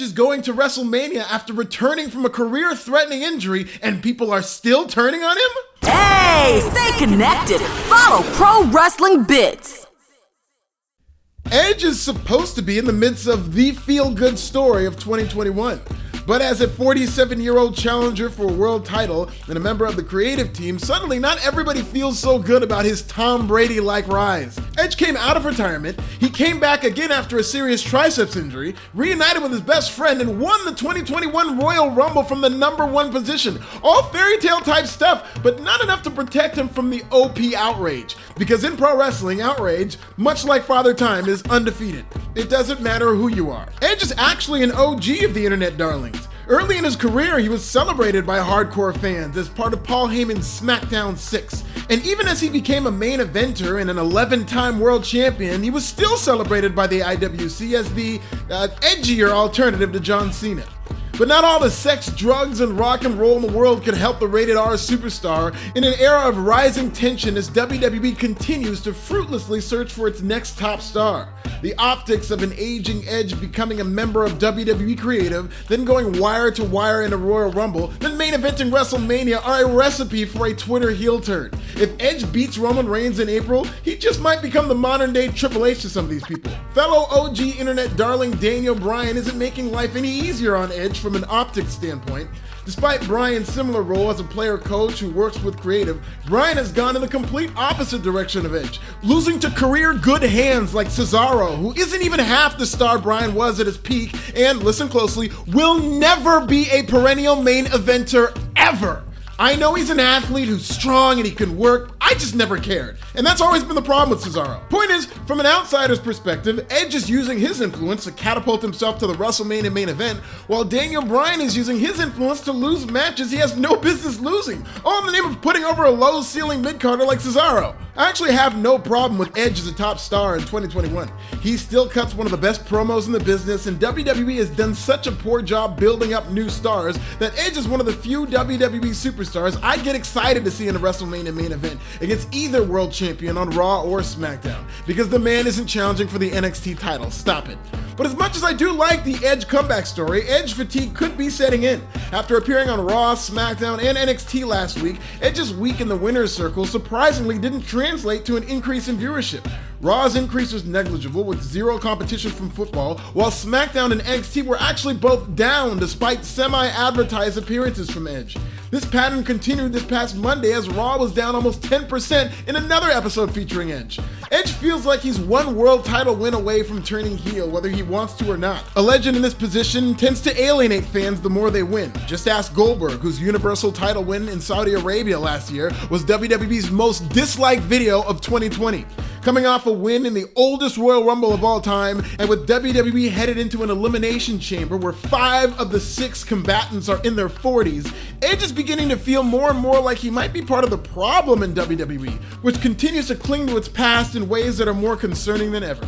Edge is going to WrestleMania after returning from a career-threatening injury, and people are still turning on him? Hey, stay connected. Follow Pro Wrestling Bits. Edge is supposed to be in the midst of the feel-good story of 2021. But as a 47-year-old challenger for a world title and a member of the creative team, suddenly not everybody feels so good about his Tom Brady-like rise. Edge came out of retirement, he came back again after a serious triceps injury, reunited with his best friend, and won the 2021 Royal Rumble from the #1 position. All fairytale-type stuff, but not enough to protect him from the OP outrage. Because in pro wrestling, outrage, much like Father Time, is undefeated. It doesn't matter who you are. Edge is actually an OG of the internet darlings. Early in his career, he was celebrated by hardcore fans as part of Paul Heyman's SmackDown 6. And even as he became a main eventer and an 11-time world champion, he was still celebrated by the IWC as the edgier alternative to John Cena. But not all the sex, drugs, and rock and roll in the world could help the rated R superstar in an era of rising tension as WWE continues to fruitlessly search for its next top star. The optics of an aging Edge becoming a member of WWE Creative, then going wire to wire in a Royal Rumble, then main eventing WrestleMania are a recipe for a Twitter heel turn. If Edge beats Roman Reigns in April, he just might become the modern day Triple H to some of these people. Fellow OG internet darling Daniel Bryan isn't making life any easier on Edge from an optics standpoint. Despite Bryan's similar role as a player coach who works with creative, Bryan has gone in the complete opposite direction of Edge, losing to career good hands like Cesaro, who isn't even half the star Bryan was at his peak, and, listen closely, will never be a perennial main eventer ever. I know he's an athlete who's strong and he can work, I just never cared. And that's always been the problem with Cesaro. Point is, from an outsider's perspective, Edge is using his influence to catapult himself to the WrestleMania main event, while Daniel Bryan is using his influence to lose matches he has no business losing, all in the name of putting over a low-ceiling mid-carder like Cesaro. I actually have no problem with Edge as a top star in 2021. He still cuts one of the best promos in the business, and WWE has done such a poor job building up new stars that Edge is one of the few WWE superstars I get excited to see in a WrestleMania main event against either world champion on Raw or SmackDown, because the man isn't challenging for the NXT title. Stop it. But as much as I do like the Edge comeback story, Edge fatigue could be setting in. After appearing on Raw, SmackDown, and NXT last week, Edge's week in the winner's circle surprisingly didn't translate to an increase in viewership. Raw's increase was negligible with zero competition from football, while SmackDown and NXT were actually both down despite semi-advertised appearances from Edge. This pattern continued this past Monday as Raw was down almost 10% in another episode featuring Edge. Edge feels like he's one world title win away from turning heel, whether he wants to or not. A legend in this position tends to alienate fans the more they win. Just ask Goldberg, whose Universal title win in Saudi Arabia last year was WWE's most disliked video of 2020. Coming off a win in the oldest Royal Rumble of all time, and with WWE headed into an elimination chamber where 5 of the 6 combatants are in their 40s, Edge is beginning to feel more and more like he might be part of the problem in WWE, which continues to cling to its past in ways that are more concerning than ever.